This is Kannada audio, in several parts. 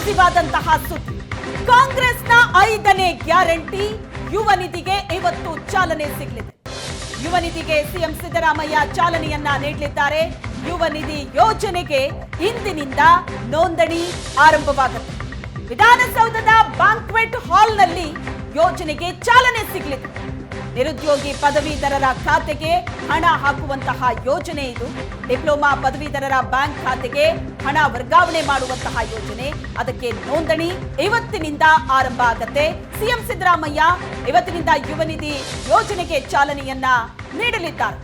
ಹಸಿವಾದಂತಹ ಸುದ್ದಿ. ಕಾಂಗ್ರೆಸ್ನ 5ನೇ ಗ್ಯಾರಂಟಿ ಯುವ ನಿಧಿಗೆ ಇವತ್ತು ಚಾಲನೆ ಸಿಗಲಿದೆ. ಯುವ ನಿಧಿಗೆ ಸಿಎಂ ಸಿದ್ದರಾಮಯ್ಯ ಚಾಲನೆಯನ್ನ ನೀಡಲಿದ್ದಾರೆ. ಯುವ ನಿಧಿ ಯೋಜನೆಗೆ ಇಂದಿನಿಂದ ನೋಂದಣಿ ಆರಂಭವಾಗುತ್ತೆ. ವಿಧಾನಸೌಧದ ಬ್ಯಾಂಕ್ವೆಟ್ ಹಾಲ್ನಲ್ಲಿ ಯೋಜನೆಗೆ ಚಾಲನೆ ಸಿಗಲಿದೆ. ನಿರುದ್ಯೋಗಿ ಪದವೀಧರರ ಖಾತೆಗೆ ಹಣ ಹಾಕುವಂತಹ ಯೋಜನೆ ಇದು. ಡಿಪ್ಲೊಮಾ ಪದವೀಧರರ ಬ್ಯಾಂಕ್ ಖಾತೆಗೆ ಹಣ ವರ್ಗಾವಣೆ ಮಾಡುವಂತಹ ಯೋಜನೆ. ಅದಕ್ಕೆ ನೋಂದಣಿ ಇವತ್ತಿನಿಂದ ಆರಂಭ ಆಗುತ್ತೆ. ಸಿಎಂ ಸಿದ್ದರಾಮಯ್ಯ ಇವತ್ತಿನಿಂದ ಯುವ ನಿಧಿ ಯೋಜನೆಗೆ ಚಾಲನೆಯನ್ನ ನೀಡಲಿದ್ದಾರೆ.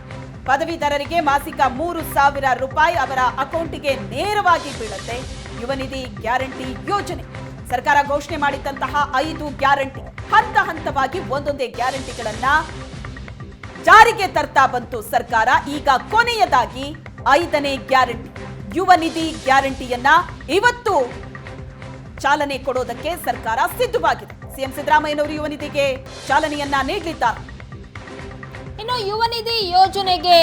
ಪದವೀಧರರಿಗೆ ಮಾಸಿಕ 3,000 ರೂಪಾಯಿ ಅವರ ಅಕೌಂಟಿಗೆ ನೇರವಾಗಿ ಬೀಳುತ್ತೆ. ಯುವ ನಿಧಿ ಗ್ಯಾರಂಟಿ ಯೋಜನೆ ಸರ್ಕಾರ ಘೋಷಣೆ ಮಾಡಿದಂತಹ 5 ಗ್ಯಾರಂಟಿ ಹಂತ ಹಂತವಾಗಿ ಒಂದೊಂದೇ ಗ್ಯಾರಂಟಿಗಳನ್ನ ಜಾರಿಗೆ ತರ್ತಾ ಬಂತು ಸರ್ಕಾರ. ಈಗ ಕೊನೆಯದಾಗಿ 5ನೇ ಗ್ಯಾರಂಟಿ ಯುವ ನಿಧಿ ಗ್ಯಾರಂಟಿಯನ್ನ ಇವತ್ತು ಚಾಲನೆ ಕೊಡೋದಕ್ಕೆ ಸರ್ಕಾರ ಸಿದ್ಧವಾಗಿದೆ. ಸಿಎಂ ಸಿದ್ದರಾಮಯ್ಯನವರು ಯುವ ನಿಧಿಗೆ ಚಾಲನೆಯನ್ನ ನೀಡಲಿದ್ದಾರೆ. ಇನ್ನು ಯುವ ನಿಧಿ ಯೋಜನೆಗೆ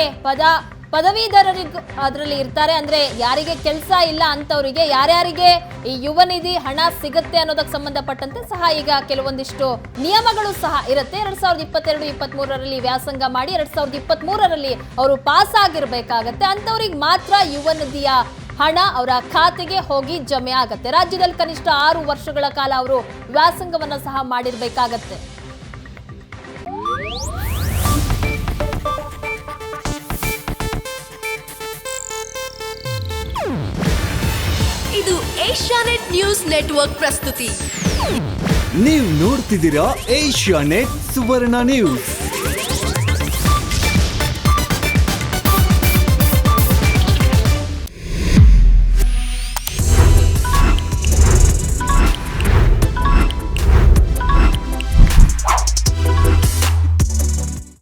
ಪದವೀಧರರಿಗೆ ಅದರಲ್ಲಿ ಇರ್ತಾರೆ. ಅಂದ್ರೆ ಯಾರಿಗೆ ಕೆಲಸ ಇಲ್ಲ ಅಂತವರಿಗೆ ಯಾರ್ಯಾರಿಗೆ ಈ ಯುವ ನಿಧಿ ಹಣ ಸಿಗುತ್ತೆ ಅನ್ನೋದಕ್ಕೆ ಸಂಬಂಧಪಟ್ಟಂತೆ ಸಹ ಈಗ ಕೆಲವೊಂದಿಷ್ಟು ನಿಯಮಗಳು ಸಹ ಇರುತ್ತೆ. 2022-23ರಲ್ಲಿ ವ್ಯಾಸಂಗ ಮಾಡಿ 2023ರಲ್ಲಿ ಅವರು ಪಾಸ್ ಆಗಿರ್ಬೇಕಾಗತ್ತೆ. ಅಂತವ್ರಿಗೆ ಮಾತ್ರ ಯುವ ನಿಧಿಯ ಹಣ ಅವರ ಖಾತೆಗೆ ಹೋಗಿ ಜಮೆ ಆಗತ್ತೆ. ರಾಜ್ಯದಲ್ಲಿ ಕನಿಷ್ಠ 6 ವರ್ಷಗಳ ಕಾಲ ಅವರು ವ್ಯಾಸಂಗವನ್ನ ಸಹ ಮಾಡಿರ್ಬೇಕಾಗತ್ತೆ. ಇದು ಏಷ್ಯಾನೆಟ್ ನ್ಯೂಸ್ ನೆಟ್ವರ್ಕ್ ಪ್ರಸ್ತುತಿ. ನೀವು ನೋಡ್ತಿದ್ದೀರಾ ಏಷ್ಯಾನೆಟ್ ಸುವರ್ಣ ನ್ಯೂಸ್.